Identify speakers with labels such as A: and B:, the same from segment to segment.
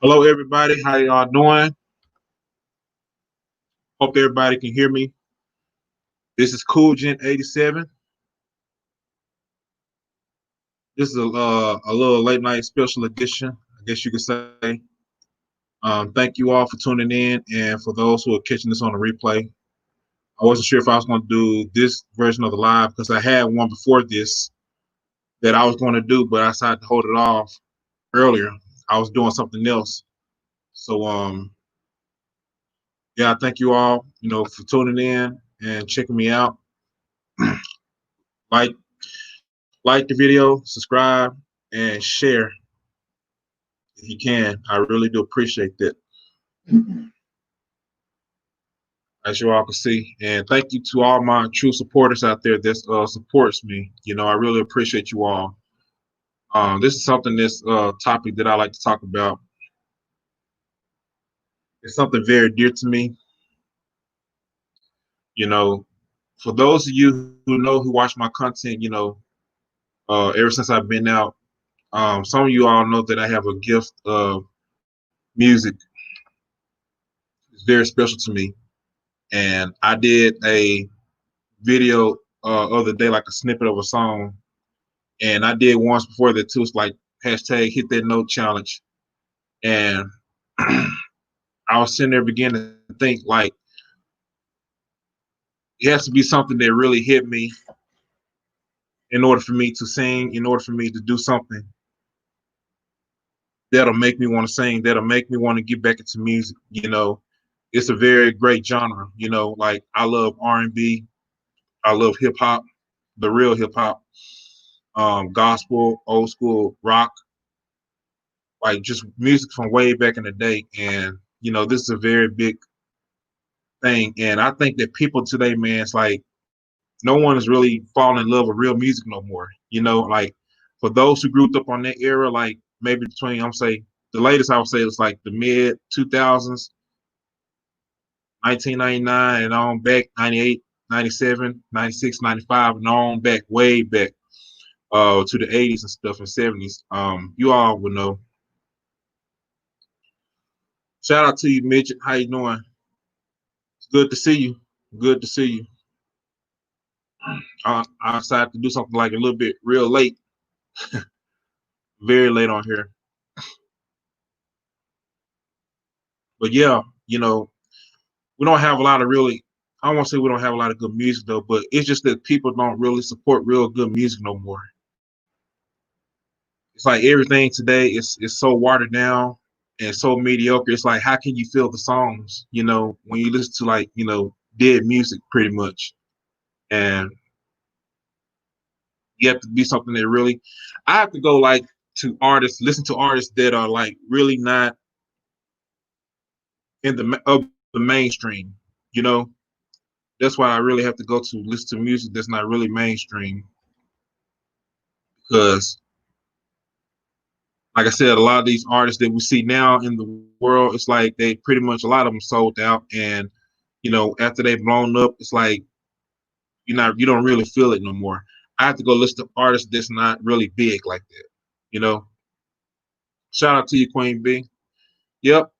A: Hello, everybody. How y'all doing? Hope everybody can hear me. This is Cool Gent 87. This is a little late night special edition, I guess you could say. Thank you all for tuning in, and for those who are catching this on the replay. I wasn't sure if I was going to do this version of the live because I had one before this that I was going to do, but I decided to hold it off earlier. I was doing something else. So, yeah, thank you all, for tuning in and checking me out. Like, like the video, subscribe, and share if you can. I really do appreciate that, as you all can see. And thank you to all my true supporters out there that supports me. I really appreciate you all. This is something, this topic that I like to talk about. It's something very dear to me. For those of you who watch my content, ever since I've been out, some of you all know that I have a gift of music. It's very special to me. And I did a video other day, like a snippet of a song, and I did once before that too. It's like hashtag hit that note challenge, and I was sitting there beginning to think like it has to be something that really hit me in order for me to sing, in order for me to do something that'll make me want to sing, that'll make me want to get back into music. It's a very great genre. Like I love R&B, I love hip hop, the real hip hop, gospel, old school rock, like just music from way back in the day. And this is a very big thing. And I think that people today, man, it's like no one is really falling in love with real music no more. Like for those who grew up on that era, like maybe between I'm say the latest I would say it's like the mid 2000s, 1999 and on back, 98, 97, 96, 95, and on back, way back to the 80s and stuff and 70s. You all would know. Shout out to you, Midget. How you doing? It's good to see you. Good to see you. I decided to do something like a little bit real late, very late on here. But yeah, we don't have a lot of really. I don't want to say we don't have a lot of good music though, but it's just that people don't really support real good music no more. It's like everything today is so watered down and so mediocre. It's like how can you feel the songs? When you listen to like dead music, pretty much, and you have to be something that really. I have to go like to artists, listen to artists that are like really not in the of the mainstream. You know, that's why I really have to go to listen to music that's not really mainstream because, like I said, a lot of these artists that we see now in the world, it's like they pretty much a lot of them sold out, and after they've blown up, it's like you don't really feel it no more. I have to go listen to artists that's not really big like that. You know, shout out to you, Queen B. Yep,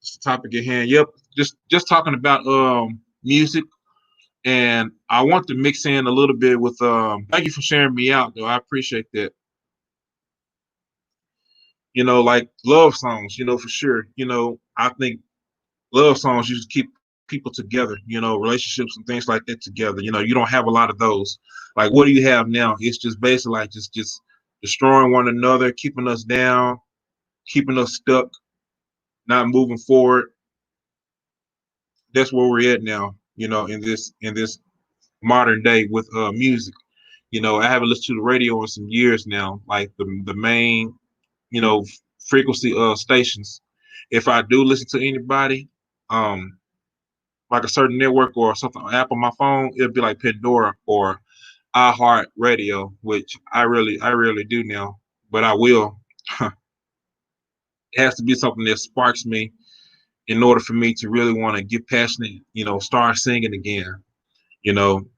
A: it's the topic at hand. Yep, just talking about music, and I want to mix in a little bit with thank you for sharing me out though. I appreciate that. Like love songs, for sure. I think love songs used to keep people together, relationships and things like that together. You don't have a lot of those. Like what do you have now? It's just basically like just destroying one another, keeping us down, keeping us stuck, not moving forward. That's where we're at now, in this modern day with music. I haven't listened to the radio in some years now, like the main, you know, frequency stations. If I do listen to anybody, um, like a certain network or something app on my phone, it'll be like Pandora or iHeart Radio, which I really do now, but I will. It has to be something that sparks me in order for me to really want to get passionate, start singing again.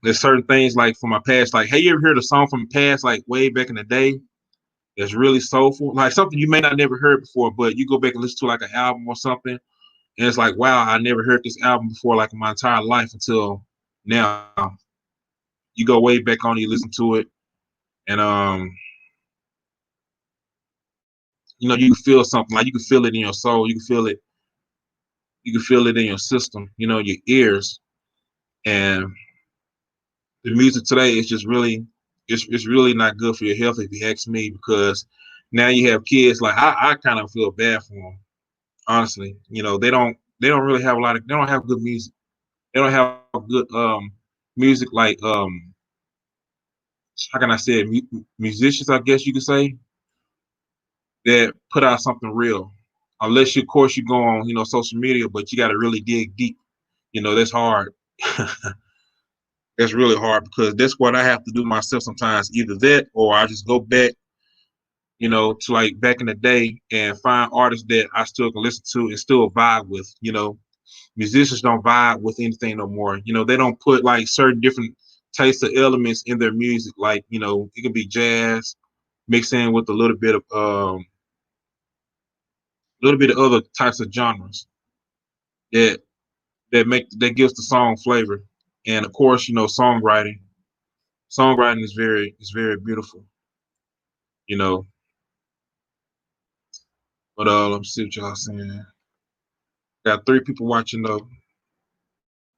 A: There's certain things like from my past, like, hey, you ever heard a song from the past, like way back in the day? that's really soulful, like something you may not never heard before, but you go back and listen to like an album or something, and it's like, wow, I never heard this album before, like in my entire life until now. You go way back on, you listen to it, and you can feel something, like you can feel it in your soul, you can feel it in your system, your ears. And the music today is just really, it's really not good for your health, if you ask me, because now you have kids, like I kind of feel bad for them, honestly. They don't really have they don't have good music. They don't have good music, like how can I say it, musicians, I guess you could say, that put out something real. Unless you, of course, you go on, social media, but you got to really dig deep. That's hard. That's really hard, because that's what I have to do myself sometimes. Either that, or I just go back, to like back in the day, and find artists that I still can listen to and still vibe with. Musicians don't vibe with anything no more. They don't put like certain different types of elements in their music. Like, it can be jazz mixed in with a little bit of other types of genres that that gives the song flavor. And of course, songwriting. Songwriting is very beautiful. You know, but let me see what y'all saying. Got 3 people watching though.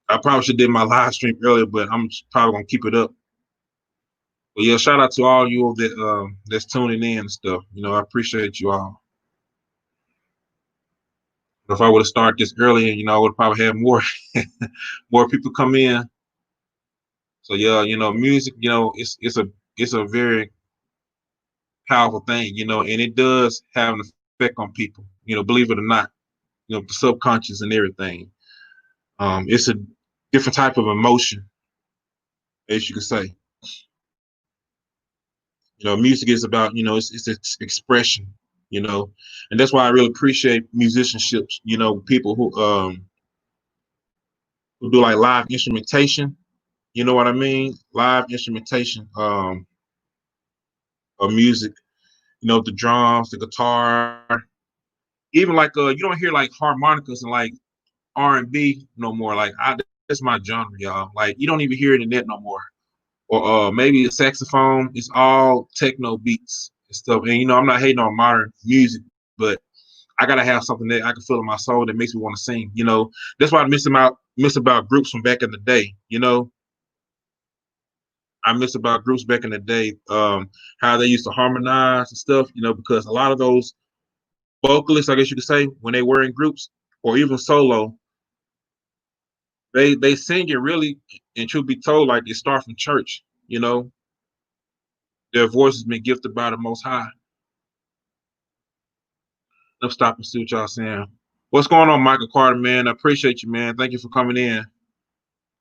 A: I probably should did my live stream earlier, but I'm probably gonna keep it up. But yeah, shout out to all you that that's tuning in and stuff. I appreciate you all. If I would have started this earlier, I would probably have more more people come in. So yeah, music, it's a very powerful thing, and it does have an effect on people, believe it or not, the subconscious and everything. It's a different type of emotion, as you could say. Music is about, it's expression, and that's why I really appreciate musicianships, people who do like live instrumentation, you know what I mean? Live instrumentation of music, the drums, the guitar, even like you don't hear like harmonicas and like R&B no more. Like that's my genre, y'all. Like you don't even hear it in that no more. Or maybe a saxophone. It's all techno beats and stuff. And I'm not hating on modern music, but I gotta have something that I can feel in my soul that makes me want to sing. That's why I miss about groups from back in the day. I miss about groups back in the day, how they used to harmonize and stuff. Because a lot of those vocalists, I guess you could say, when they were in groups or even solo, they sing it really, and truth be told, like they start from church. Their voice has been gifted by the Most High. Let's stop and see what y'all saying. What's going on, Michael Carter, man? I appreciate you, man. Thank you for coming in.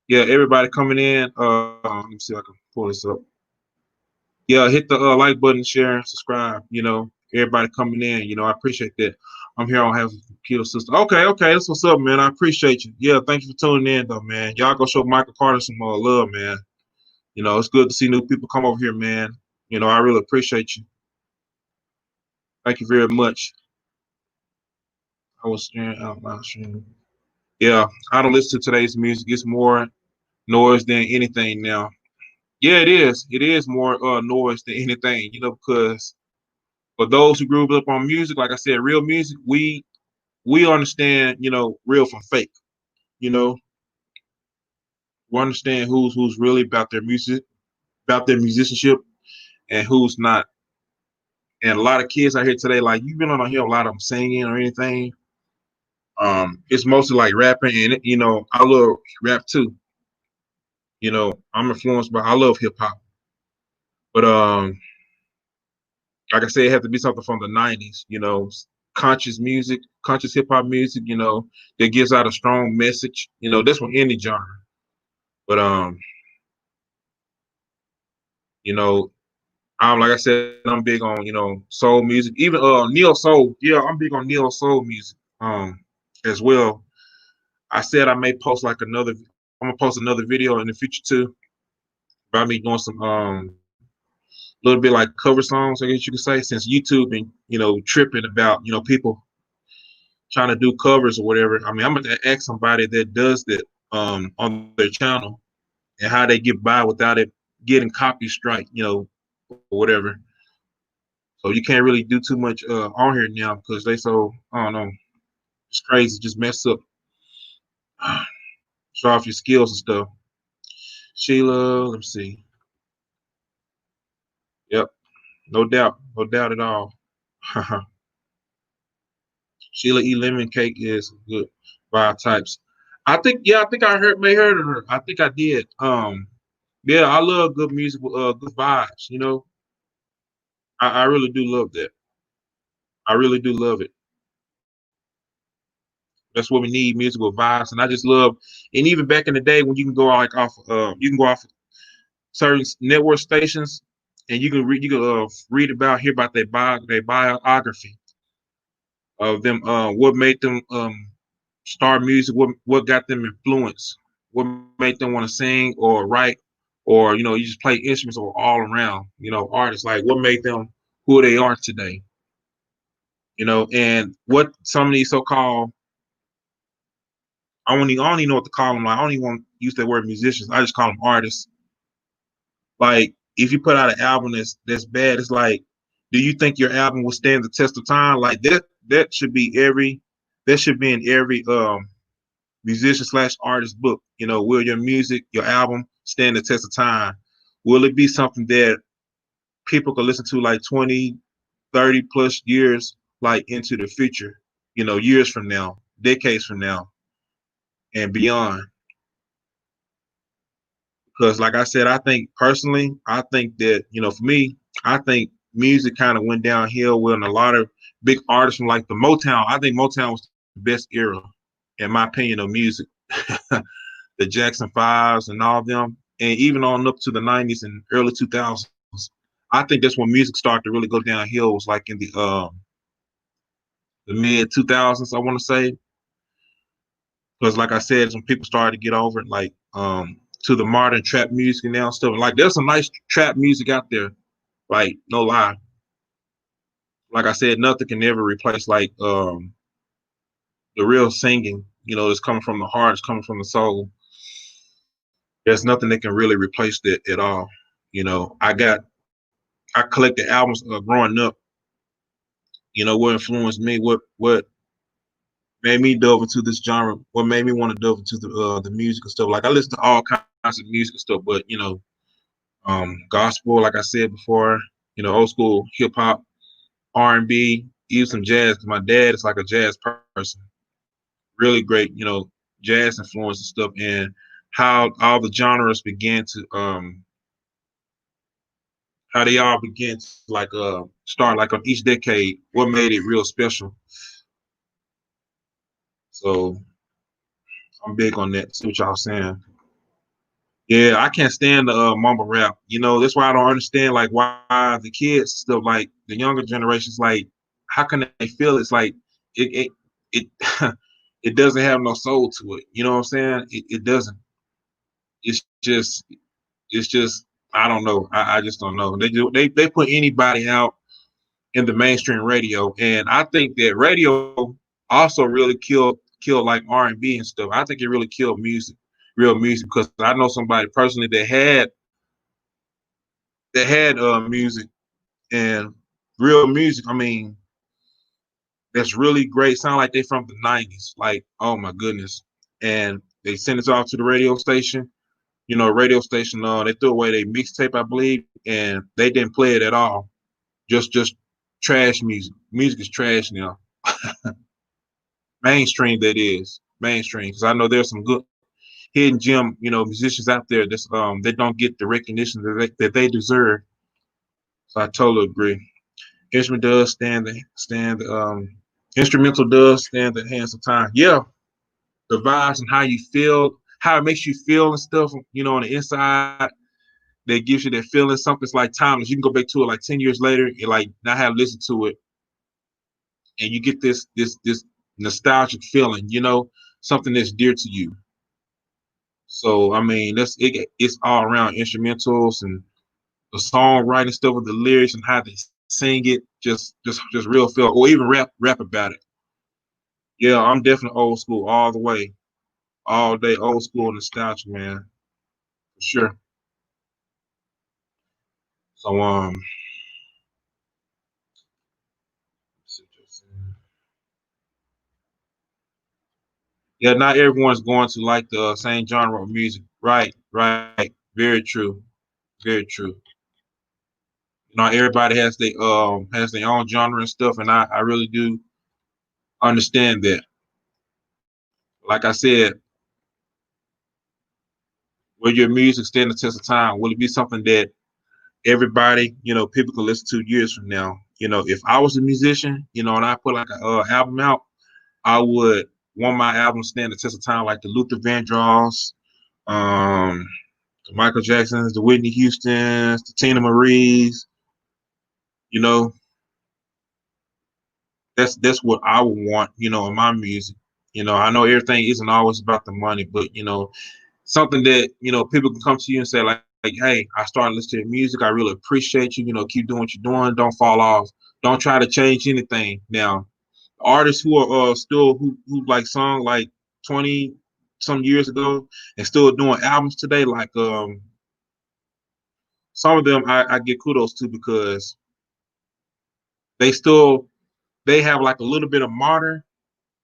A: Yeah, everybody coming in. Let me see if I can pull this up. Yeah, hit the like button, share, and subscribe. Everybody coming in. I appreciate that. I'm here on Have Keto Sister. Okay, that's what's up, man. I appreciate you. Yeah, thank you for tuning in, though, man. Y'all go show Michael Carter some more love, man. It's good to see new people come over here, man. I really appreciate you. Thank you very much. I was staring out my stream. Yeah, I don't listen to today's music. It's more noise than anything now. Yeah, it is. It is more noise than anything, because for those who grew up on music, like I said, real music, we understand, real from fake. You know, we understand who's really about their music, about their musicianship, and who's not. And a lot of kids out here today, like you really don't hear a lot of them singing or anything. It's mostly like rapping, and I love rap too. I'm influenced by, I love hip hop, but like I said, it had to be something from the '90s. Conscious music, conscious hip hop music. That gives out a strong message. That's from any genre. But you know, like I said, I'm big on soul music. Even neo soul. Yeah, I'm big on neo soul music as well. I said I may post like another. I'm gonna post another video in the future too about me doing some a little bit like cover songs, I guess you could say, since YouTube and tripping about people trying to do covers or whatever. I mean, I'm gonna ask somebody that does that on their channel and how they get by without it getting copy strike, or whatever. So you can't really do too much on here now because they so I don't know, it's crazy, just mess up, show off your skills and stuff. Sheila, let me see. Yep, no doubt at all. Sheila E. Lemon Cake is good. Vibe types. I think I heard of her. I think I did. Yeah, I love good music, good vibes. I really do love that. I really do love it. That's what we need, musical vibes. And I just love, and even back in the day when you can go like off, you can go off certain network stations, and read about hear about their biography of them, what made them start music, what got them influenced, what made them want to sing or write, or you just play instruments or all around, artists, like what made them who they are today, and what some of these so-called, I don't even know what to call them. Like, I don't even want to use that word musicians. I just call them artists. Like, if you put out an album that's bad, it's like, do you think your album will stand the test of time? Like that should be in every musician slash artist book. Will your music, your album stand the test of time? Will it be something that people can listen to like 20, 30 plus years, like into the future, years from now, decades from now, and beyond? Because like I said, I think personally, I think that, for me, I think music kind of went downhill when a lot of big artists from like the Motown. I think Motown was the best era, in my opinion, of music. The Jackson Fives and all of them, and even on up to the 90s and early 2000s. I think that's when music started to really go downhill. Was like in the mid 2000s, I want to say, because like I said, when people started to get over it, like to the modern trap music and now stuff. Like there's some nice trap music out there. Like no lie. Like I said, nothing can ever replace like the real singing. That's coming from the heart, it's coming from the soul. There's nothing that can really replace that at all. I collected albums growing up. What influenced me, what made me delve into this genre, what made me want to delve into the music and stuff. Like I listen to all kinds of music and stuff, but gospel, like I said before, old school hip hop, R&B, even some jazz. Cause my dad is like a jazz person, really great, jazz influence and stuff, and how all the genres began to how they all began to like start like on each decade. What made it real special? So I'm big on that. See what y'all saying? Yeah, I can't stand the mumble rap. That's why I don't understand like why the kids still like the younger generations like how can they feel it's like it it doesn't have no soul to it. You know what I'm saying? It doesn't. It's just it's just I don't know. I just don't know. They put anybody out in the mainstream radio, and I think that radio also really killed like R&B and stuff. I think it really killed music, real music, because I know somebody personally that had music and real music. I mean, that's really great. Sound like they from the 90s. Like, oh my goodness. And they sent it off to the radio station. Radio station, they threw away their mixtape, I believe, and they didn't play it at all. Just trash music. Music is trash now. Mainstream, that is. Mainstream. Because I know there's some good hidden gem, musicians out there that don't get the recognition that they deserve. So I totally agree. Instrument does instrumental does stand the hands of time. Yeah, the vibes and how you feel, how it makes you feel and stuff, on the inside, that gives you that feeling. Something's like timeless. You can go back to it like 10 years later and like not have listened to it, and you get this nostalgic feeling, something that's dear to you. So I mean, it's all around instrumentals and the songwriting stuff with the lyrics and how they sing it, just real feel, or even rap about it. Yeah, I'm definitely old school all the way, all day old school nostalgia, man, for sure. So yeah, not everyone's going to like the same genre of music. Right, right. Very true. Very true. Everybody has their own genre and stuff, and I really do understand that. Like I said, will your music stand the test of time? Will it be something that everybody, people can listen to years from now? If I was a musician, and I put like a album out, I would want my album to stand the test of time, like the Luther Vandross, um, the Michael Jacksons, the Whitney Houstons, the Tina Marie's. You know, that's what I would want, in my music. I know everything isn't always about the money, but something that people can come to you and say like, hey, I started listening to music. I really appreciate you. Keep doing what you're doing. Don't fall off. Don't try to change anything. Now, artists who are still who like sung like 20 some years ago and still doing albums today, like some of them I give kudos to because they still they have like a little bit of modern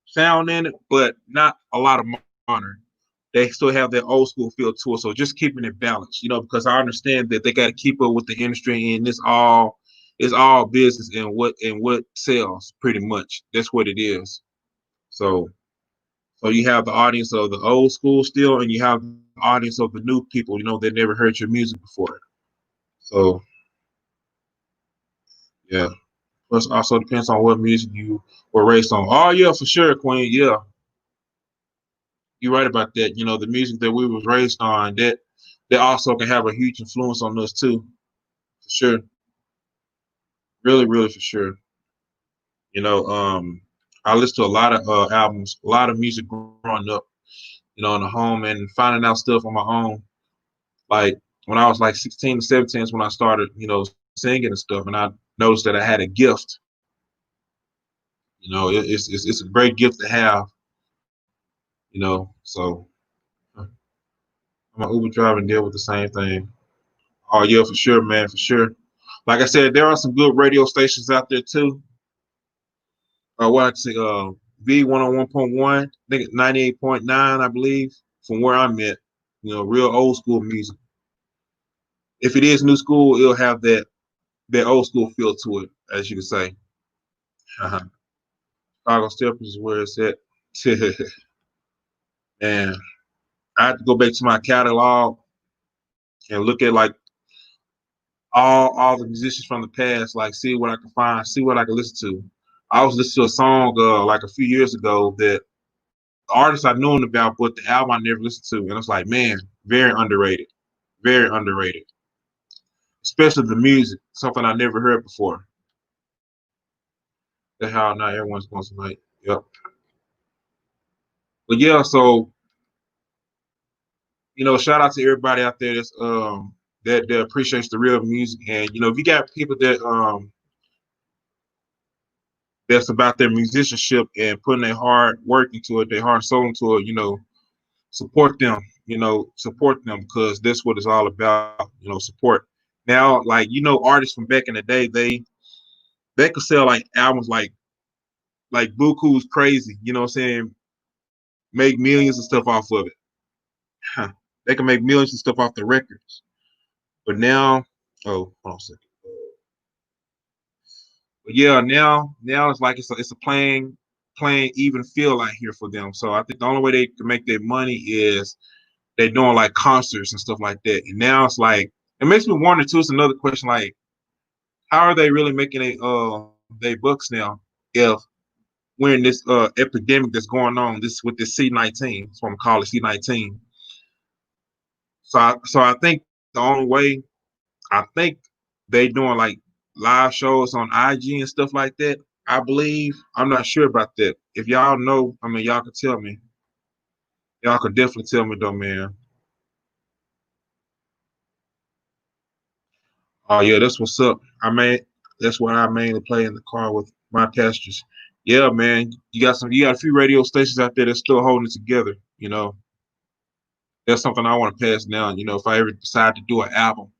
A: sound in it, but not a lot of modern. They still have their old school feel to it. So just keeping it balanced, because I understand that they got to keep up with the industry, and it's all business and what sells pretty much. That's what it is. So you have the audience of the old school still, and you have the audience of the new people, that never heard your music before. So yeah. Plus also depends on what music you were raised on. Oh yeah, for sure, Queen. Yeah, you're right about that. The music that we was raised on, that also can have a huge influence on us too, for sure. Really, really for sure. You know, um, I listened to a lot of albums, a lot of music growing up, in the home and finding out stuff on my own. Like when I was like 16 to 17 is when I started, singing and stuff, and I noticed that I had a gift. It's a great gift to have. So I'm an Uber driver and deal with the same thing. Oh yeah, for sure, man, for sure. Like I said, there are some good radio stations out there too. What I say, V101.1, I think 98.9, I believe, from where I'm at. Real old school music. If it is new school, it'll have that old school feel to it, as you can say. Uh-huh. Chicago Steppers is where it's at. And I have to go back to my catalog and look at like all the musicians from the past, like see what I can find, see what I can listen to. I was listening to a song like a few years ago that artists I known about, but the album I never listened to, and I was like, man, very underrated, especially the music, something I never heard before. That's how not everyone's going tonight. Yep. But yeah, so shout out to everybody out there that appreciates the real music, and if you got people that's about their musicianship and putting their hard work into it, their heart and soul into it, support them, support them because that's what it's all about, support. Now, like, artists from back in the day, they could sell like albums like Buku's crazy, you know what I'm saying? Make millions and stuff off of it. Huh. They can make millions and stuff off the records. But now, oh, hold on a second. But yeah, now it's like it's a plain even feel out here for them. So I think the only way they can make their money is they're doing like concerts and stuff like that. And now it's like it makes me wonder too. It's another question like how are they really making they bucks now if we're in this epidemic that's going on this with this C-19. That's what I'm calling C-19. So I think the only way I think they doing like live shows on IG and stuff like that. I believe I'm not sure about that. If y'all know, I mean, y'all can tell me. Y'all can definitely tell me though, man. Oh yeah, that's what's up. That's what I mainly play in the car with my passengers. Yeah, man, you got a few radio stations out there that's still holding it together. That's something I want to pass down. If I ever decide to do an album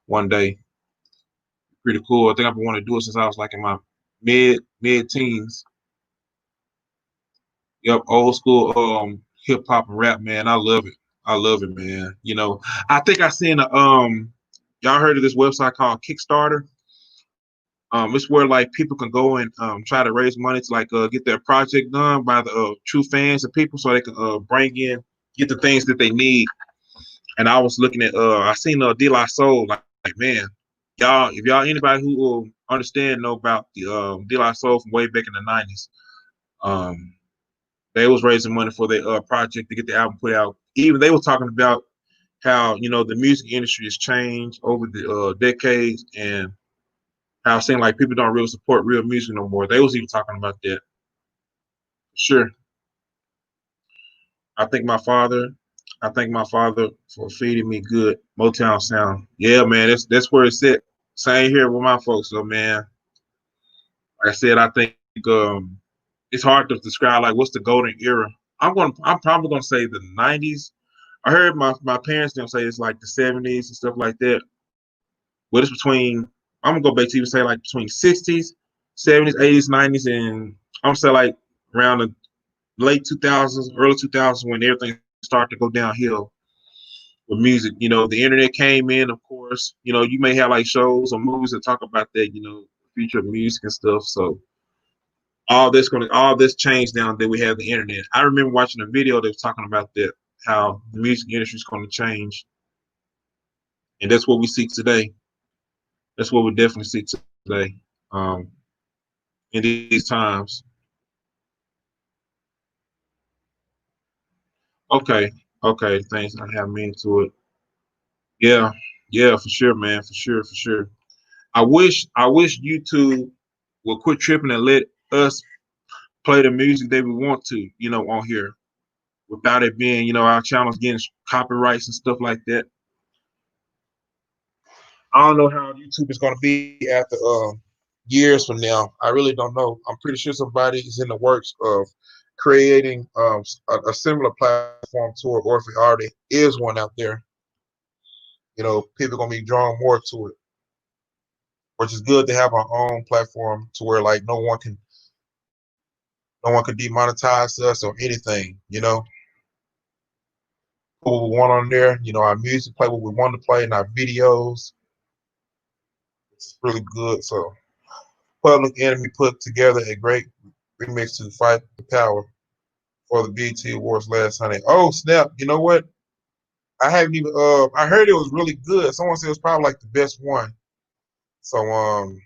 A: one day, pretty cool. I think I've been wanting to do it since I was like in my mid teens. Yep, old school hip hop and rap, man. I love it. I love it, man. I think I seen y'all heard of this website called Kickstarter? It's where like people can go and try to raise money to like get their project done by the true fans and people, so they can bring in get the things that they need. And I was looking at I seen De La Soul, like man, y'all, if y'all anybody who will understand know about the De La Soul from way back in the '90s. um they was raising money for their project to get the album put out. Even they were talking about how the music industry has changed over the decades, and how it seemed like people don't really support real music no more. They was even talking about that. Sure. I thank my father. I thank my father for feeding me good Motown sound. Yeah, man, that's where it's at. Same here with my folks. So man, like I said, I think it's hard to describe like what's the golden era. I'm probably gonna say the '90s. I heard my parents them say it's like the '70s and stuff like that. But it's between I'm gonna go back to even say like between '60s, '70s, '80s, '90s, and I'm gonna say like around the late 2000s, early 2000s when everything started to go downhill with music. The internet came in, of course. You may have like shows or movies that talk about that. The future of music and stuff. So all this changed now that we have the internet. I remember watching a video that was talking about that, how the music industry is going to change, and that's what we see today. That's what we definitely see today. Um, in these times. Okay, okay, thanks. I have me into it. Yeah, yeah, for sure, man, for sure, for sure. I wish YouTube would quit tripping and let us play the music that we want to, on here without it being, our channels getting copyrights and stuff like that. I don't know how YouTube is going to be after years from now. I really don't know. I'm pretty sure somebody is in the works of creating a similar platform to it, or if it already is one out there, people are going to be drawn more to it, which is good to have our own platform to where like no one can demonetize us or anything. Put what we want on there. Our music, play what we want to play in our videos. It's really good. So Public Enemy put together a great remix to fight the power for the BET Awards last Sunday. Oh snap! You know what? I haven't even. I heard it was really good. Someone said it was probably like the best one. So I'm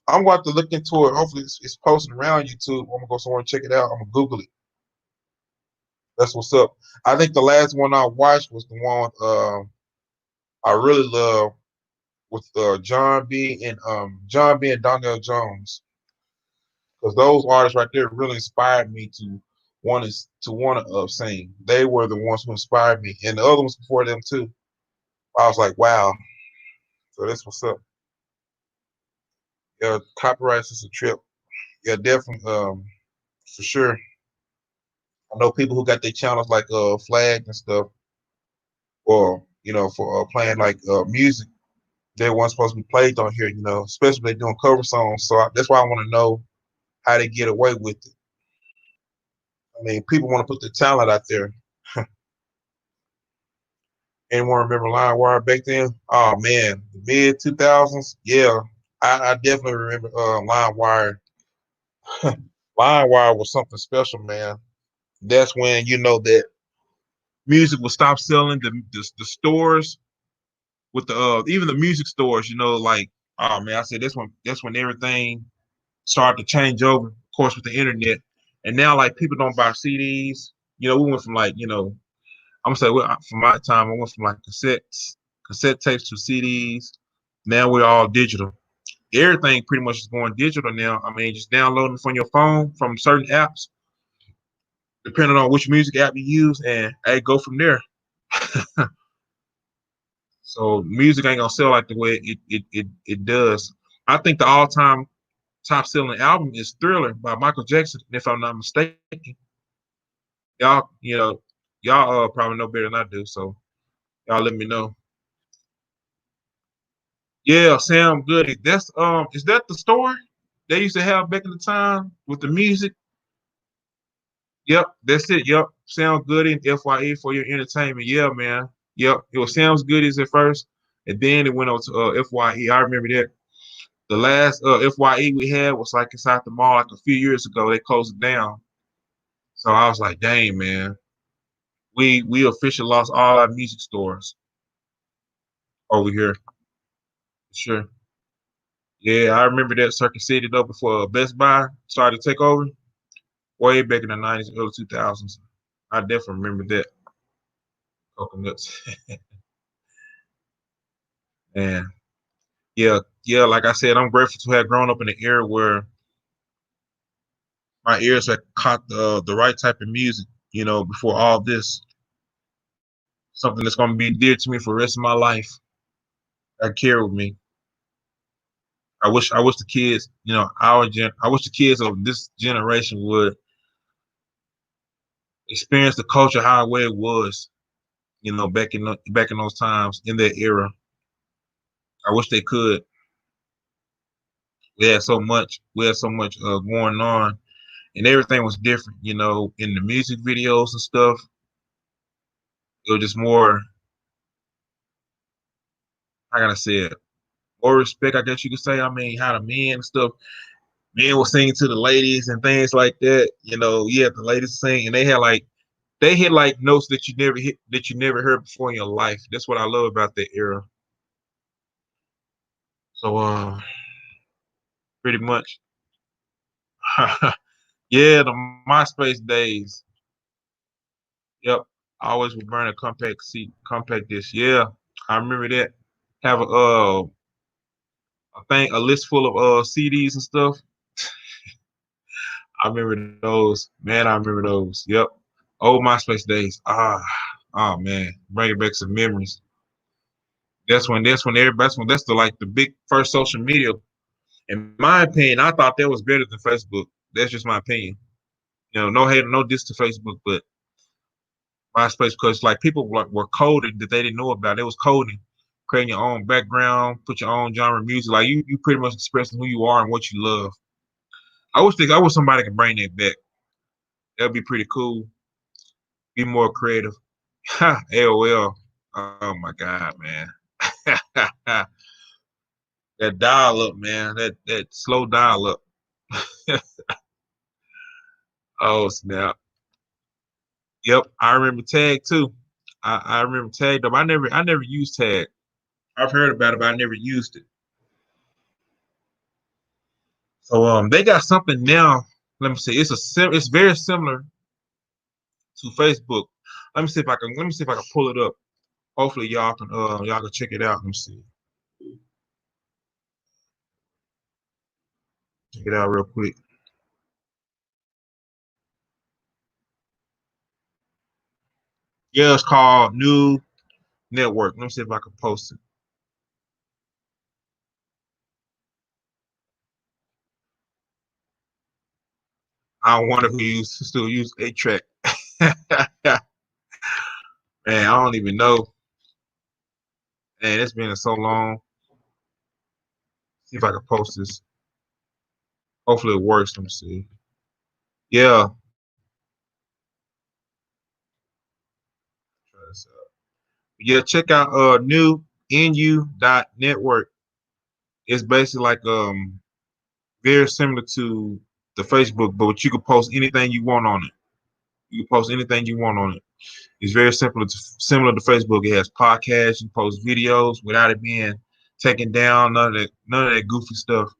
A: going to have to look into it. Hopefully it's posted around YouTube. I'm gonna go somewhere and check it out. I'm gonna Google it. That's what's up. I think the last one I watched was the one I really love with John B and Donnell Jones, because those artists right there really inspired me to want to sing. They were the ones who inspired me, and the other ones before them too. I was like, wow. So that's what's up. Yeah, copyrights is a trip. Yeah, definitely, for sure. I know people who got their channels like flagged and stuff, or for playing like music they weren't supposed to be played on here. Especially if they're doing cover songs. So that's why I want to know how they get away with it. I mean, people want to put their talent out there. Anyone remember LimeWire back then? Oh man, the mid 2000s. Yeah, I definitely remember LimeWire. LimeWire was something special, man. That's when that music would stop selling. The stores with the even the music stores. Like, oh man, I said that's when everything started to change over. Of course, with the internet, and now like people don't buy CDs. We went from like I'm gonna say from my time, I went from like cassette tapes to CDs. Now we're all digital. Everything pretty much is going digital now. I mean, just downloading from your phone from certain apps, depending on which music app you use, and hey, go from there. So music ain't gonna sell like the way it does. I think the all-time top selling album is Thriller by Michael Jackson, if I'm not mistaken. Y'all, y'all probably know better than I do, so y'all let me know. Yeah, Sam Goody. That's is that the store they used to have back in the time with the music? Yep, that's it. Yep, Sam Goody and FYE for your entertainment. Yeah, man. Yep, it was Sam's Goodies at first, and then it went on to FYE. I remember that. The last FYE we had was like inside the mall like a few years ago. They closed it down. So I was like, dang, man, we officially lost all our music stores over here. Sure. Yeah, I remember that Circuit City though before Best Buy started to take over way back in the 90s, early 2000s. I definitely remember that. Coconuts. And yeah, like I said, I'm grateful to have grown up in an era where my ears had caught the right type of music, before all this. Something that's gonna be dear to me for the rest of my life. I carry with me. I wish the kids, I wish the kids of this generation would experience the culture how way it was, back in those times in that era. I wish they could. We had so much going on, and everything was different. In the music videos and stuff, it was just more. How can I say it? More respect, I guess you could say. I mean, how the men and stuff, men were singing to the ladies and things like that. You had the ladies sing, and they hit like notes that you never heard before in your life. That's what I love about that era. So pretty much. Yeah, the MySpace days. Yep. I always would burn a compact disc. Yeah, I remember that. Have a list full of CDs and stuff. I remember those. Man, I remember those. Yep. Old MySpace days. Oh man. Bringing back some memories. That's the like the big first social media. In my opinion, I thought that was better than Facebook. That's just my opinion. No hate, no diss to Facebook, but MySpace because like people were coding that they didn't know about. It was coding, creating your own background, put your own genre of music. Like you pretty much expressing who you are and what you love. I wish somebody could bring that back. That'd be pretty cool. Be more creative. AOL. Oh my God, man. That dial up, man. That slow dial up. Oh snap. Yep, I remember Tag too. I remember Tag though. I never used Tag. I've heard about it, but I never used it. So they got something now. Let me see. It's very similar to Facebook. Let me see if I can pull it up. Hopefully y'all can check it out. Let me see. Check it out real quick. Yeah, it's called New Network. Let me see if I can post it. I wonder who still use 8-track. Man, I don't even know. Man, it's been so long. See if I can post this. Hopefully it works. Let me see. Yeah. Try this out. Yeah, check out new nu.network. It's basically like very similar to the Facebook, but you can post anything you want on it. You can post anything you want on it. It's very similar to Facebook. It has podcasts. You post videos without it being taken down. None of that goofy stuff.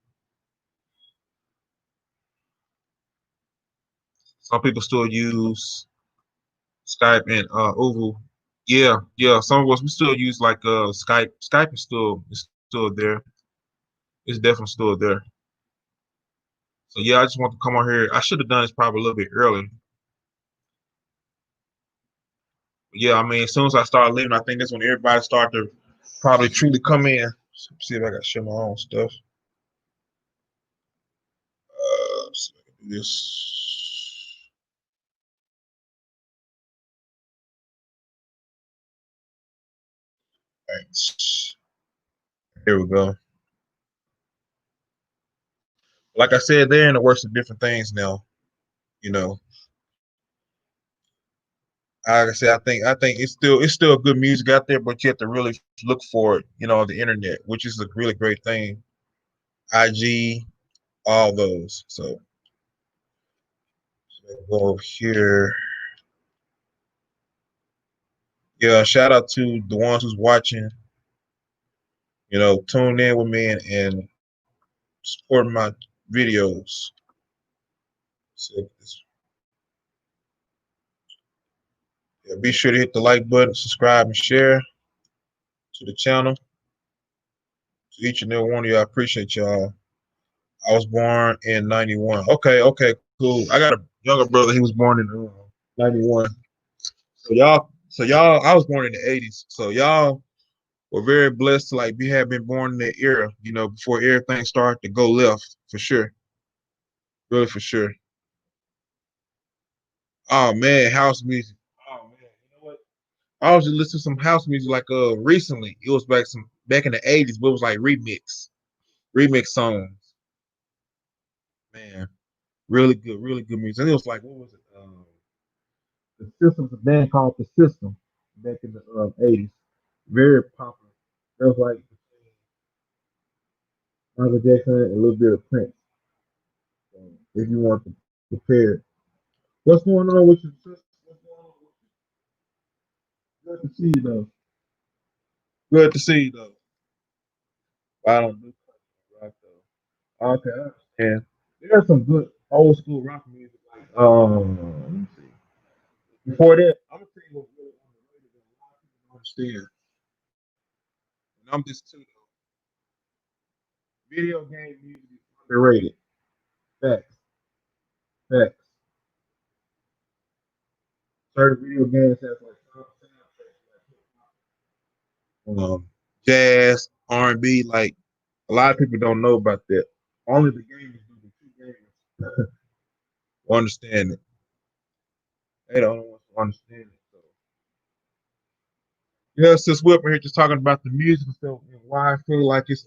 A: Some people still use Skype and Uvu. Yeah. Some of us we still use like Skype. Skype is still there. It's definitely still there. So yeah, I just want to come on here. I should have done this probably a little bit earlier. But yeah, I mean, as soon as I start living, I think that's when everybody start to probably truly come in. See if I got to share my own stuff. So I can do this. All right. Here we go. Like I said, they're in the works of different things now. You know, like I said, I think it's still good music out there, but you have to really look for it, on the internet, which is a really great thing. IG, all those. So go over here. Yeah, shout out to the ones who's watching. Tune in with me and support my videos. So yeah, be sure to hit the like button, subscribe, and share to the channel. To each and every one of y'all, I appreciate y'all. I was born in '91. Okay, cool. I got a younger brother. He was born in '91. So y'all, I was born in the '80s. So y'all were very blessed to have been born in that era. Before everything started to go left, for sure, really for sure. Oh man, house music. Oh man, you know what? I was just listening to some house music recently. It was back in the '80s, but it was like remix songs. Man, really good music. It was like what was it? The System's a band called The System back in the '80s. Very popular. It was like Michael Jackson and a little bit of Prince. So if you want to compare it. What's going on with your sister? What's going on with you? Good to see you though. Good to see you though. I don't do rock though. Okay, I understand. There's some good old school rock music. Let me see. Before that, I'm gonna tell you what's really underrated that a lot of people don't understand. And I'm just too though. Video game music is underrated. Facts. Facts. Certain video games have jazz, R&B. Like a lot of people don't know about that. Only the gamers do. The true gamers understand it. They the only ones who understand it. So yeah, since we're up here just talking about the music and stuff, and why I feel like it's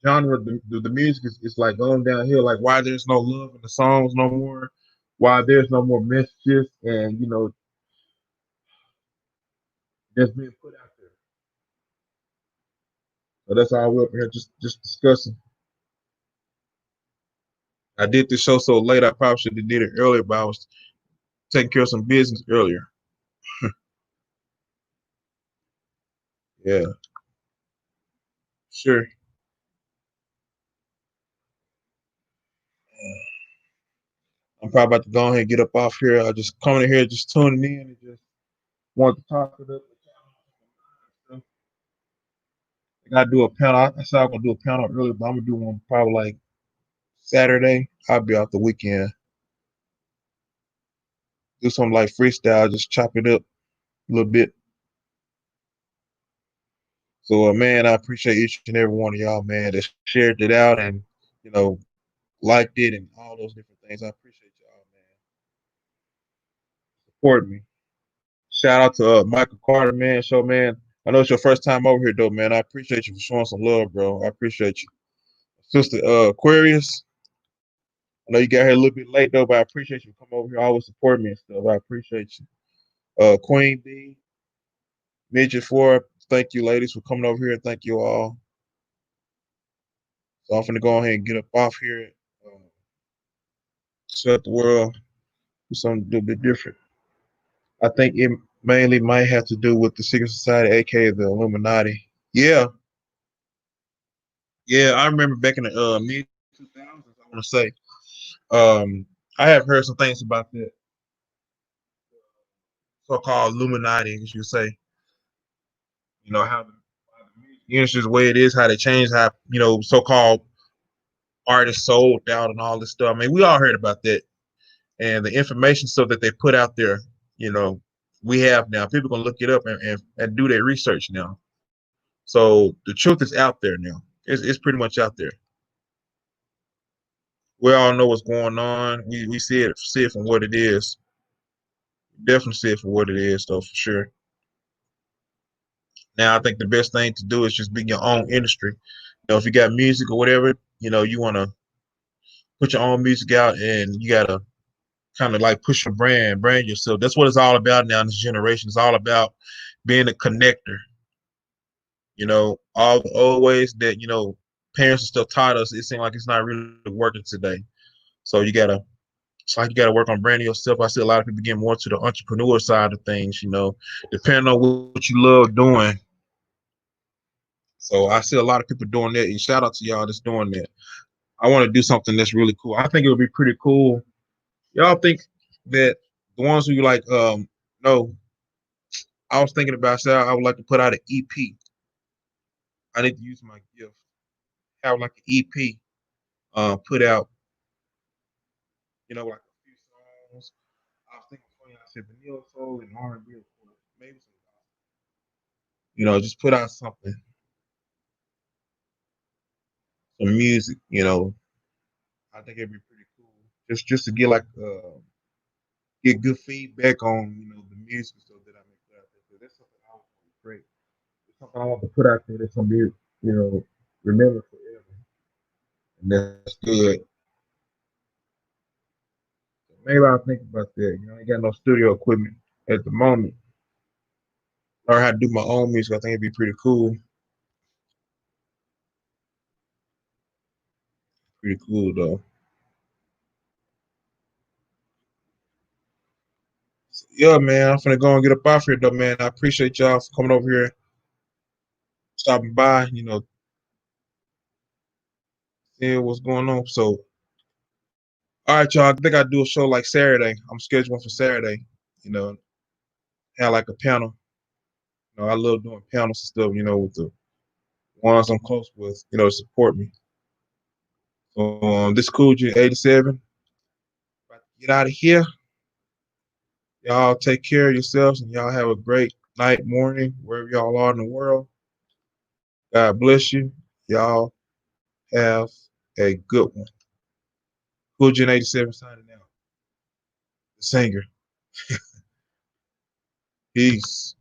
A: genre, the music is like going downhill. Like why there's no love in the songs no more. Why there's no more messages and that's being put out there. So that's all we're up here just discussing. I did this show so late, I probably should have did it earlier, but I was taking care of some business earlier. Yeah, sure. I'm probably about to go ahead and get up off here. I just coming in here, just tuning in and just want to talk to the I gotta do a panel. I said I'm gonna do a panel earlier, but I'm gonna do one probably like Saturday. I'll be out the weekend. Do something like freestyle, just chop it up a little bit. So, man, I appreciate each and every one of y'all, man, that shared it out and you know liked it and all those different things. I appreciate y'all, man. Support me. Shout out to Michael Carter, man. Show, man. I know it's your first time over here, though, man. I appreciate you for showing some love, bro. I appreciate you, Sister Aquarius. I know you got here a little bit late though, but I appreciate you coming over here, always supporting me and stuff. I appreciate you. Queen B, Midget Four, thank you ladies for coming over here. Thank you all. So I'm gonna go ahead and get up off here, set the world, do something a little bit different. I think it mainly might have to do with the secret society, aka the Illuminati. Yeah, yeah, I remember back in the mid 2000s. I want to say, I have heard some things about that so-called Illuminati, as you say. How the industry's the way it is, how they change, how so-called artists sold out and all this stuff. I mean, we all heard about that and the information stuff that they put out there. You know, we have now. People can look it up and do their research now. So the truth is out there now. It's pretty much out there. We all know what's going on. We see it from what it is. Definitely see it for what it is, though, for sure. Now, I think the best thing to do is just be your own industry. If you got music or whatever, you want to put your own music out, and you gotta kind of like push your brand yourself. That's what it's all about now in this generation. It's all about being a connector. All the old ways that parents and stuff taught us. It seems like it's not really working today. So it's like you gotta work on branding yourself. I see a lot of people get more to the entrepreneur side of things. Depending on what you love doing. So I see a lot of people doing that, and shout out to y'all that's doing that. I want to do something that's really cool. I think it would be pretty cool. Y'all think that the ones who like, no, I was thinking about, say, I would like to put out an EP. I need to use my gift. Have like an EP, put out, like a few songs. I was thinking, funny, I said vanilla soul and R&B, of course. Maybe some, just put out something, some music. I think it'd be pretty cool. Just to get like, get good feedback on, the music stuff that I make out there. So that's something I want to create. It's something I want to put out there that's gonna be, remembered forever. And that's good. Maybe I'll think about that. I ain't got no studio equipment at the moment. Learn how to do my own music. I think it'd be pretty cool. Pretty cool though. So, yeah, man. I'm finna go and get up off here though, man. I appreciate y'all for coming over here, stopping by, seeing what's going on. So, all right, y'all. I think I do a show like Saturday. I'm scheduling for Saturday. You know, have like a panel. I love doing panels and stuff. With the ones I'm close with. Support me. So, this Cool J 87. About to get out of here. Y'all take care of yourselves and y'all have a great night, morning, wherever y'all are in the world. God bless you. Y'all have a good one. Cool J 87 signing out. The singer. Peace.